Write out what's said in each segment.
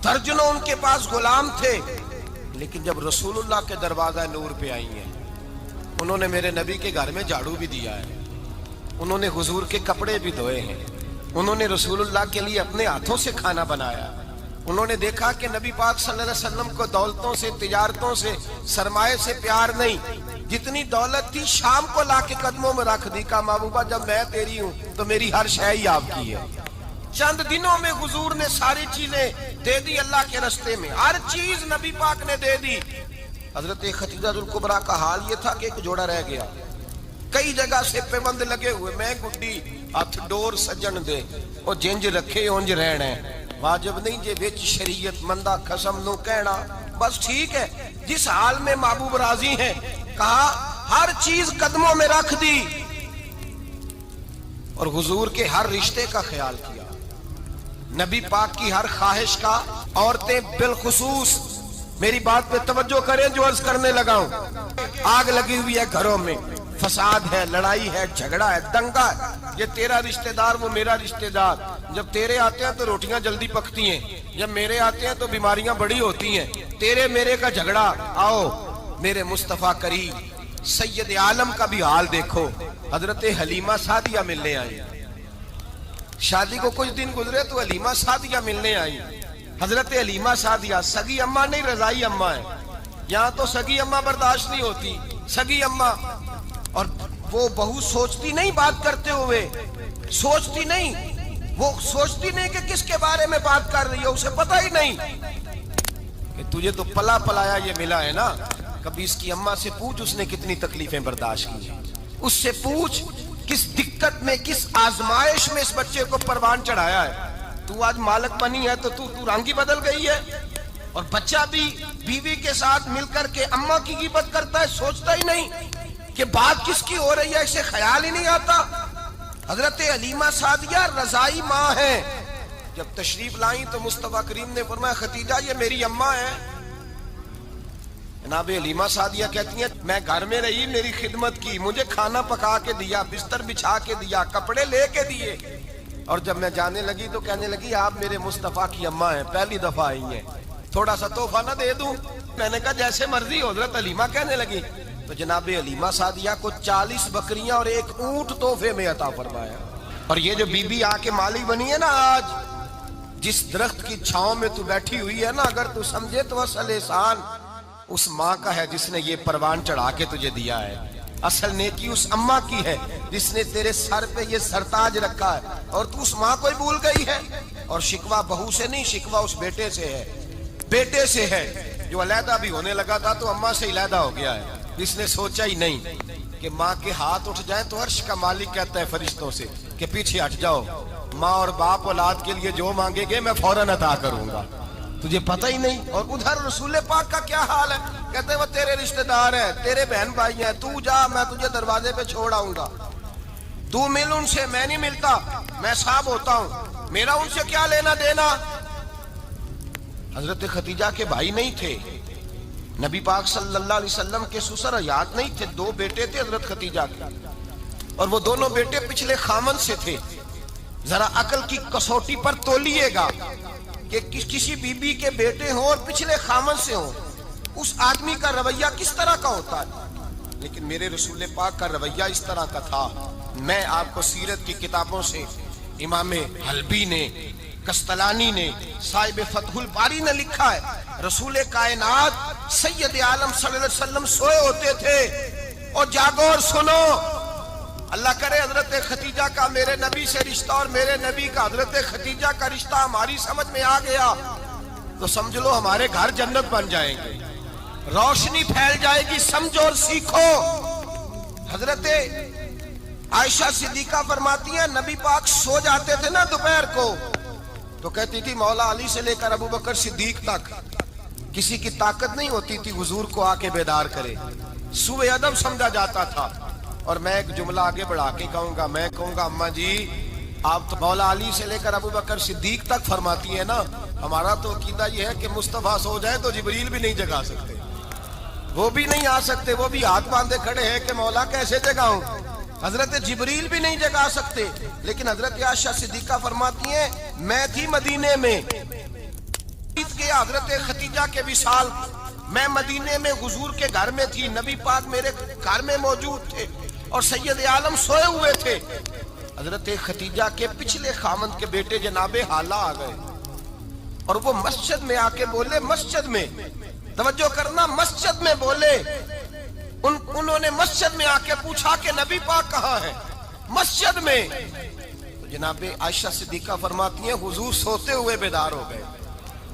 दर्जनों उनके पास गुलाम थे, लेकिन जब रसूलुल्लाह के दरवाजा नूर पे आई हैं, उन्होंने मेरे नबी के घर में झाड़ू भी दिया है, उन्होंने हुजूर के कपड़े भी धोए हैं, उन्होंने रसूलुल्लाह के लिए अपने हाथों से खाना बनाया। उन्होंने देखा कि नबी पाक सल्लल्लाहु अलैहि वसल्लम को दौलतों से, तिजारतों से, सरमाए से प्यार नहीं, जितनी दौलत थी शाम को लाके कदमों में रख दी। कहा महबूबा जब मैं तेरी हूं तो मेरी हर शय ही आपकी है। चंद दिनों में हुजूर ने सारी चीजें दे दी अल्लाह के रास्ते में, हर चीज नबी पाक ने दे दी। हजरत खदीजातुल कुबरा का हाल ये था कि एक जोड़ा रह गया, कई जगह से पेबंद लगे हुए, मैं गुड्डी हथ डोर सजन दे और जिंज रखे उंज रहना है, वाजिब नहीं जे विच शरीयत मंदा कसम नु कहना। बस ठीक है, जिस हाल में महबूब राजी हैं, कहा हर चीज कदमों में रख दी और हुजूर के हर रिश्ते का ख्याल किया, नबी पाक की हर ख्वाहिश का। औरतें बिलखुसूस मेरी बात पे तवज्जो करें जो अर्ज करने लगा हूं। आग लगी हुई है घरों में, फसाद है, लड़ाई है, झगड़ा है, दंगा है, ये तेरा रिश्तेदार वो मेरा रिश्तेदार। जब तेरे आते हैं तो रोटियां जल्दी पकती हैं, जब मेरे आते हैं तो बीमारियां बड़ी होती हैं, तेरे मेरे का झगड़ा। आओ मेरे मुस्तफा करीम सैयद आलम का भी हाल देखो। हजरत हलीमा सादिया मिलने आई, शादी को कुछ दिन गुजरे तो हलीमा सादिया मिलने आई। हजरत हलीमा सादिया सगी अम्मा नहीं, रजाई अम्मा है। यहाँ तो सगी अम्मा बर्दाश्त नहीं होती, सगी अम्मा। और वो बहू सोचती नहीं बात करते हुए, सोचती नहीं, वो सोचती नहीं कि किसके बारे में बात कर रही है, उसे पता ही नहीं कि तुझे तो पला पलाया ये मिला है ना। कभी इसकी अम्मा से पूछ उसने कितनी तकलीफें बर्दाश्त की, उससे पूछ किस दिक्कत में, किस आजमाइश में इस बच्चे को परवान चढ़ाया है। तू आज मालक बनी है तो तू रंग ही बदल गई है। और बच्चा भी बीवी के साथ मिलकर के अम्मा की गिबत करता है, सोचता ही नहीं कि बात किसकी हो रही है, इसे ख्याल ही नहीं आता। हजरत हलीमा सादिया रजाई माँ है। जब तशरीफ लाई तो मुस्तफा करीम ने फरमाया खतीजा ये मेरी अम्मा है। जनाब हलीमा सादिया कहती हैं मैं घर में रही, मेरी खिदमत की, मुझे खाना पका के दिया, बिस्तर बिछा के दिया, कपड़े लेके दिए, और जब मैं जाने लगी तो कहने लगी आप मेरे मुस्तफा की अम्मा हैं, पहली दफा आई हैं, थोड़ा सा तोहफा ना दे दूं। मैंने कहा जैसे मर्जी हो। हजरत हलीमा कहने लगी तो जनाब हलीमा सादिया को 40 बकरियां और एक ऊंट तोहफे में अता फरमाया। और ये जो बीबी आके मालिक बनी है ना, आज जिस दरख्त की छांव में तू बैठी हुई है ना, अगर तू समझे तो असल एहसान उस माँ का है जिसने ये परवान चढ़ा के तुझे दिया है। असल नेकी उस अम्मा की है जिसने तेरे सर पे ये सरताज रखा है, और तू उस माँ को ही भूल गई है। और शिकवा बहू से नहीं, शिकवा उस बेटे से है, बेटे से है जो अलहदा भी होने लगा था तो अम्मा से अलहदा हो गया है। इसने सोचा ही नहीं कि माँ के हाथ उठ जाए तो अर्श का मालिक कहता है फरिश्तों से कि पीछे हट जाओ, माँ और बाप औलाद के लिए जो मांगेंगे मैं फौरन अता करूंगा, तुझे पता ही नहीं। और उधर रसूल पाक का क्या हाल है, कहते हैं वो तेरे रिश्तेदार हैं, तेरे बहन भाई हैं, तू जा मैं तुझे दरवाजे पे छोड़ आऊंगा, तू मिल उनसे, मैं नहीं मिलता, मैं साहब होता हूं, मेरा उनसे क्या लेना देना। हजरत खतीजा के भाई नहीं थे, नबी पाक सल्लल्लाहु अलैहि वसल्लम के ससुर हयात नहीं थे, दो बेटे थे हजरत खतीजा के, और वो दोनों बेटे पिछले खामन से थे। जरा अकल की कसौटी पर तोलिएगा कि किसी बीबी के बेटे हों और पिछले खामन से हों, उस आदमी का रवैया किस तरह का होता है। लेकिन मेरे रसूल पाक का रवैया इस तरह का था। मैं आपको सीरत की किताबों से इमाम हल्बी ने, कस्तलानी ने, साहिब फतहुल बारी ने लिखा है, रसूल कायनात सैयद आलम सल्लल्लाहु अलैहि वसल्लम सोए होते थे और जागो और सुनो, अल्लाह करे हजरत खतीजा का मेरे नबी से रिश्ता और मेरे नबी का हजरत खतीजा का रिश्ता हमारी समझ में आ गया तो समझ लो हमारे घर जन्नत बन जाएंगे, रोशनी फैल जाएगी, समझो और सीखो। हजरत आयशा सिद्दीका फरमाती हैं नबी पाक सो जाते थे ना दोपहर को तो कहती थी मौला अली से लेकर अबू बकर सिद्दीक तक किसी की ताकत नहीं होती थी हुजूर को आके बेदार करे, सुबह अदब समझा जाता था। और मैं एक जुमला आगे बढ़ा के कहूंगा, मैं कहूंगा अम्मा जी आप तो मौला अली से लेकर अबू बकर सिद्दीक तक फरमाती है ना, हमारा तो अकीदा ये है कि मुस्तफा सो जाए तो जिब्रील भी नहीं जगा सकते, वो भी नहीं आ सकते, वो भी हाथ बांधे खड़े हैं कि मौला कैसे जगाऊं, हजरत जिब्रील भी नहीं जगा सकते। लेकिन हजरत आयशा सिद्दीका फरमाती हैं मैं थी मदीने में, بیت گیا حضرت خدیجہ کے وصال. میں مدینے میں حضور کے گھر میں تھی, نبی پاک میرے گھر میں موجود تھے اور سید عالم سوئے ہوئے تھے. حضرت خدیجہ کے پچھلے خامند کے بیٹے جناب حالہ آ گئے اور وہ مسجد میں آ کے بولے, مسجد میں توجہ کرنا, مسجد میں بولے. انہوں نے مسجد میں آ کے پوچھا کہ نبی پاک کہاں ہے؟ مسجد میں. تو جناب عائشہ صدیقہ فرماتی ہیں حضور سوتے ہوئے بیدار ہو گئے.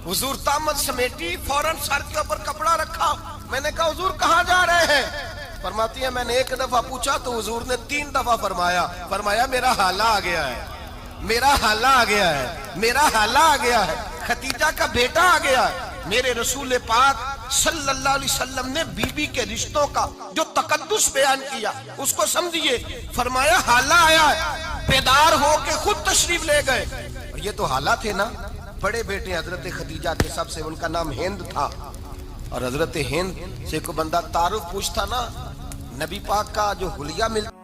حضور طامت سمیٹی, فوراً سر کے اوپر کپڑا رکھا. میں نے کہا حضور کہاں جا رہے ہیں؟ فرماتی ہیں میں نے ایک دفعہ پوچھا تو حضور نے 3 دفعہ فرمایا میرا حالہ آ گیا ہے, میرا حالہ آ گیا ہے, میرا حالہ آ گیا ہے, خدیجہ کا بیٹا آ گیا ہے. میرے رسول پاک صلی اللہ علیہ وسلم نے بی بی کے رشتوں کا جو تقدس بیان کیا اس کو سمجھیے. فرمایا حالہ آیا ہے, بیدار ہو کے خود تشریف لے گئے. اور یہ تو حالہ تھے نا, بڑے بیٹے حضرت خدیجہ کے سب سے, ان کا نام ہند تھا. اور حضرت ہند سے کوئی بندہ تعارف پوچھتا نا, نبی پاک کا جو حلیہ ملتا